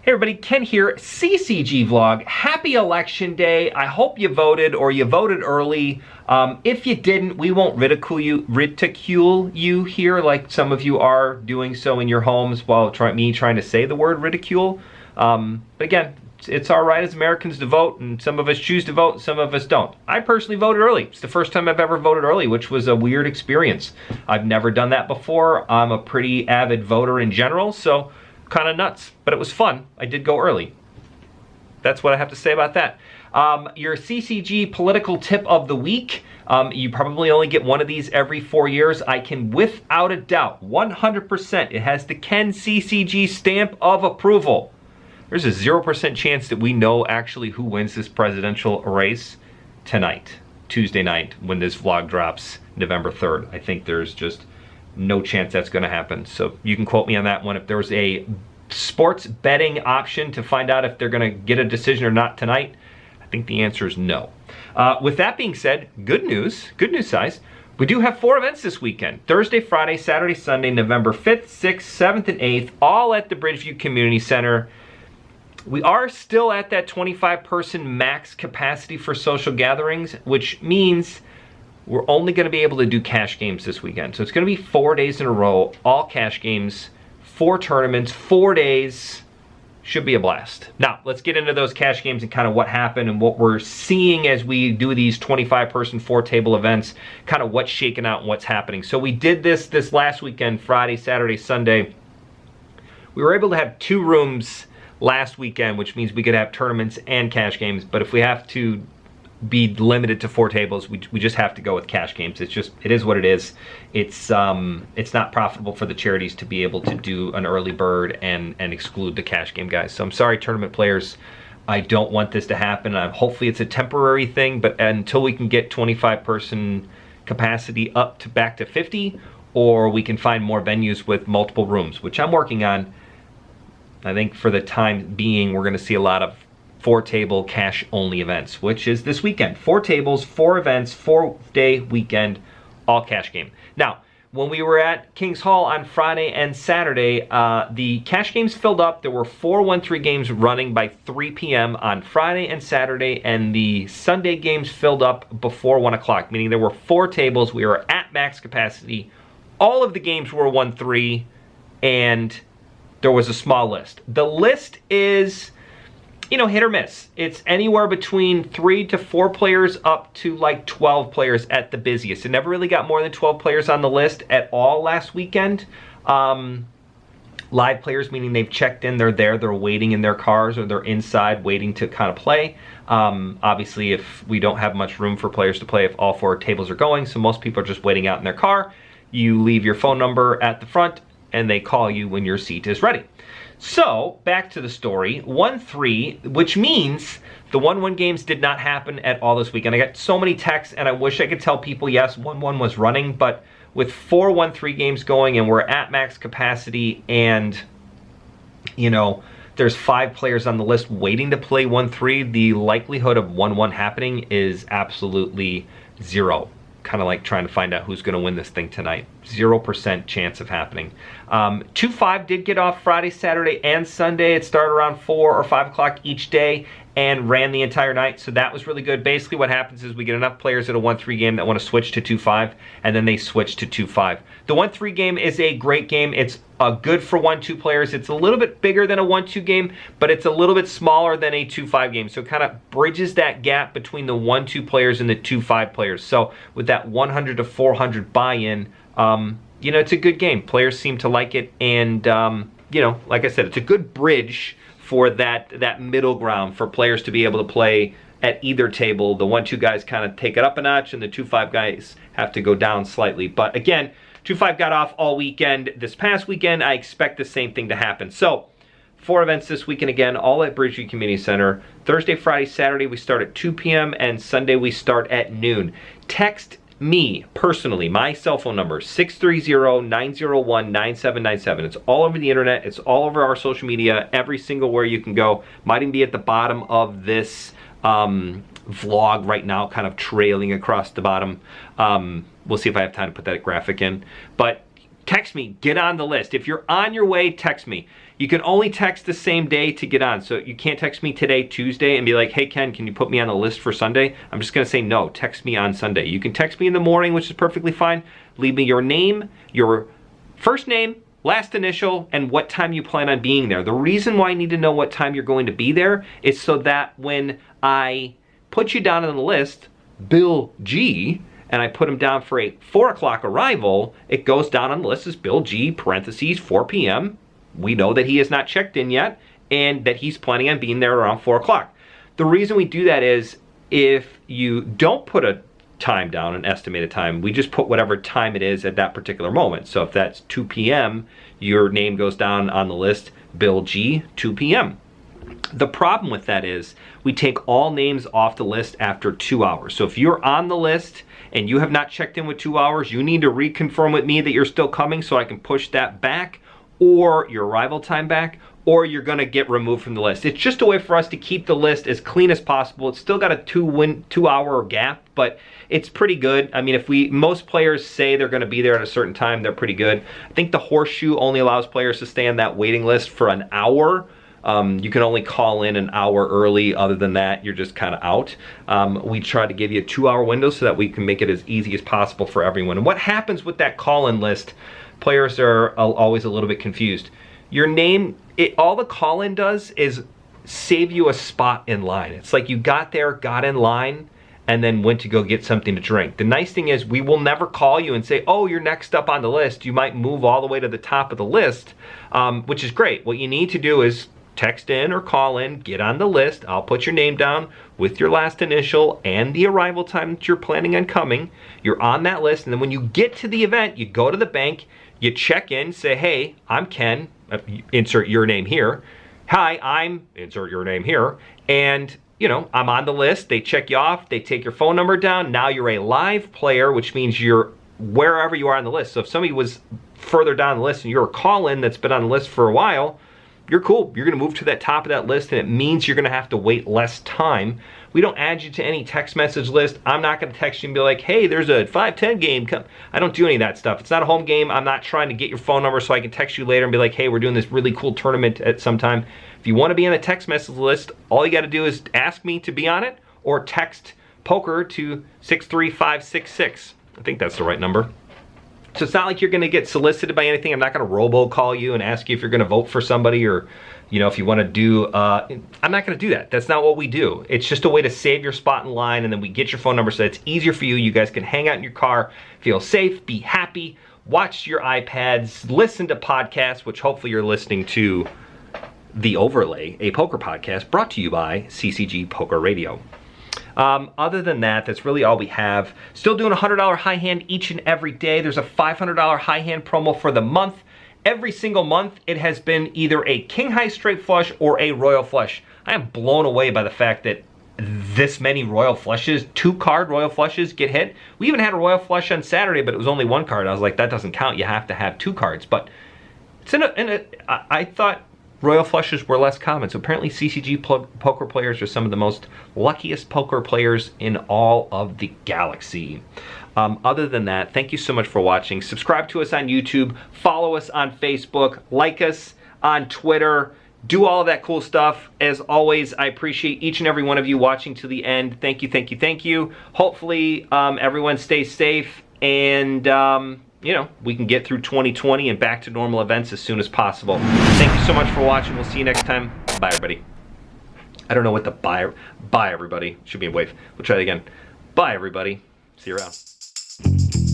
Hey everybody, Ken here, CCG vlog. Happy election day. I hope you voted or you voted early. If you didn't, we won't ridicule you here like some of you are doing so in your homes while trying to say the word ridicule. But again, it's our right as Americans to vote, and some of us choose to vote, some of us don't. I personally voted early. It's the first time I've ever voted early, which was a weird experience. I've never done that before. I'm a pretty avid voter in general, so kind of nuts, but it was fun. I did go early. That's what I have to say about that. Your CCG political tip of the week. You probably only get one of these every 4 years. I can without a doubt, 100%, it has the Ken CCG stamp of approval. There's a 0% chance that we know actually who wins this presidential race tonight, Tuesday night, when this vlog drops November 3rd. I think there's just no chance that's going to happen. So you can quote me on that one. If there's a sports betting option to find out if they're going to get a decision or not tonight, I think the answer is no. With that being said, good news size. We do have 4 events this weekend. Thursday, Friday, Saturday, Sunday, November 5th, 6th, 7th, and 8th, all at the Bridgeview Community Center. We are still at that 25-person max capacity for social gatherings, which means we're only going to be able to do cash games this weekend. So it's going to be 4 days in a row, all cash games, 4 tournaments, 4 days. Should be a blast. Now, let's get into those cash games and kind of what happened and what we're seeing as we do these 25-person, 4-table events, kind of what's shaking out and what's happening. So we did this last weekend, Friday, Saturday, Sunday. We were able to have 2 rooms last weekend, which means we could have tournaments and cash games. But if we have to be limited to 4 tables, we just have to go with cash games. It is what it is. It's not profitable for the charities to be able to do an early bird and exclude the cash game guys. So I'm sorry, tournament players. I don't want this to happen. Hopefully it's a temporary thing, but until we can get 25-person capacity up to back to 50, or we can find more venues with multiple rooms, which I'm working on. I think for the time being, we're going to see a lot of 4-table cash-only events, which is this weekend. 4 tables, 4 events, 4-day weekend, all cash game. Now, when we were at Kings Hall on Friday and Saturday, the cash games filled up. There were 4 1-3 games running by 3 p.m. on Friday and Saturday, and the Sunday games filled up before 1 o'clock, meaning there were 4 tables. We were at max capacity. All of the games were 1-3, and there was a small list. The list is, you know, hit or miss. It's anywhere between 3 to 4 players up to like 12 players at the busiest. It never really got more than 12 players on the list at all last weekend. Live players, meaning they've checked in, they're there, they're waiting in their cars, or they're inside waiting to kind of play. Obviously, if we don't have much room for players to play, if all 4 tables are going, so most people are just waiting out in their car. You leave your phone number at the front, and they call you when your seat is ready. So, back to the story, 1-3, which means the 1-1 games did not happen at all this weekend. I got so many texts, and I wish I could tell people, yes, 1-1 was running, but with 4 1-3 games going, and we're at max capacity, and, you know, there's 5 players on the list waiting to play 1-3, the likelihood of 1-1 happening is absolutely 0. Kind of like trying to find out who's going to win this thing tonight. 0% chance of happening. 2-5 did get off Friday, Saturday, and Sunday. It started around 4 or 5 o'clock each day and ran the entire night, so that was really good. Basically what happens is we get enough players at a 1-3 game that want to switch to 2-5, and then they switch to 2-5. The 1-3 game is a great game. It's good for 1-2 players. It's a little bit bigger than a 1-2 game, but it's a little bit smaller than a 2-5 game, so it kind of bridges that gap between the 1-2 players and the 2-5 players. So with that 100 to 400 buy-in, you know, it's a good game. Players seem to like it, and you know, like I said, it's a good bridge for that middle ground for players to be able to play at either table. The 1-2 guys kind of take it up a notch, and the 2-5 guys have to go down slightly. But again, 2-5 got off all weekend. This past weekend, I expect the same thing to happen. So 4 events this weekend, again, all at Bridgeview Community Center. Thursday, Friday, Saturday, we start at 2 p.m., and Sunday, we start at noon. Text me personally, my cell phone number, 630-901-9797. It's all over the internet. It's all over our social media, every single where you can go. Might even be at the bottom of this vlog right now, kind of trailing across the bottom. We'll see if I have time to put that graphic in. But text me, get on the list. If you're on your way, text me. You can only text the same day to get on. So you can't text me today, Tuesday, and be like, hey, Ken, can you put me on the list for Sunday? I'm just going to say no. Text me on Sunday. You can text me in the morning, which is perfectly fine. Leave me your name, your first name, last initial, and what time you plan on being there. The reason why I need to know what time you're going to be there is so that when I put you down on the list, Bill G, and I put him down for a 4 o'clock arrival, it goes down on the list as Bill G, parentheses, 4 p.m. We know that he has not checked in yet and that he's planning on being there around 4 o'clock. The reason we do that is if you don't put a time down, an estimated time, we just put whatever time it is at that particular moment. So if that's 2 p.m., your name goes down on the list, Bill G, 2 p.m. The problem with that is we take all names off the list after 2 hours. So if you're on the list and you have not checked in with 2 hours, you need to reconfirm with me that you're still coming so I can push that back, or your arrival time back, or you're gonna get removed from the list. It's just a way for us to keep the list as clean as possible. It's still got a 2 hour gap, but it's pretty good. I mean, most players say they're gonna be there at a certain time, they're pretty good. I think the horseshoe only allows players to stay on that waiting list for an hour. You can only call in an hour early. Other than that, you're just kind of out. We try to give you a 2 hour window so that we can make it as easy as possible for everyone. And what happens with that call-in list, players are always a little bit confused. Your name, all the call-in does is save you a spot in line. It's like you got there, got in line, and then went to go get something to drink. The nice thing is we will never call you and say, oh, you're next up on the list. You might move all the way to the top of the list, which is great. What you need to do is text in or call in, get on the list. I'll put your name down with your last initial and the arrival time that you're planning on coming. You're on that list, and then when you get to the event, you go to the bank, you check in, say, hey, I'm Ken, insert your name here. Hi, I'm, insert your name here. And, you know, I'm on the list. They check you off, they take your phone number down. Now you're a live player, which means you're wherever you are on the list. So if somebody was further down the list and you're a call-in that's been on the list for a while, you're cool. You're gonna move to that top of that list, and it means you're gonna have to wait less time. We don't add you to any text message list. I'm not gonna text you and be like, hey, there's a 5-10 game. Come. I don't do any of that stuff. It's not a home game. I'm not trying to get your phone number so I can text you later and be like, hey, we're doing this really cool tournament at some time. If you wanna be on the text message list, all you gotta do is ask me to be on it or text poker to 63566. I think that's the right number. So it's not like you're gonna get solicited by anything. I'm not gonna robocall you and ask you if you're gonna vote for somebody, or, you know, if you wanna do, I'm not gonna do that. That's not what we do. It's just a way to save your spot in line, and then we get your phone number so it's easier for you. You guys can hang out in your car, feel safe, be happy, watch your iPads, listen to podcasts, which hopefully you're listening to The Overlay, a poker podcast brought to you by CCG Poker Radio. Other than that, that's really all we have. Still doing a $100 high hand each and every day. There's a $500 high hand promo for the month. Every single month, it has been either a king high straight flush or a royal flush. I am blown away by the fact that this many royal flushes, 2-card royal flushes get hit. We even had a royal flush on Saturday, but it was only 1 card. I was like, that doesn't count. You have to have 2 cards. But it's I thought royal flushes were less common. So apparently CCG poker players are some of the most luckiest poker players in all of the galaxy. Other than that, thank you so much for watching. Subscribe to us on YouTube, follow us on Facebook, like us on Twitter, do all of that cool stuff. As always, I appreciate each and every one of you watching to the end. Thank you, thank you, thank you. Hopefully everyone stays safe, and you know, we can get through 2020 and back to normal events as soon as possible. Thank you so much for watching. We'll see you next time. Bye, everybody. I don't know what the bye, everybody. Should be a wave. We'll try it again. Bye, everybody. See you around.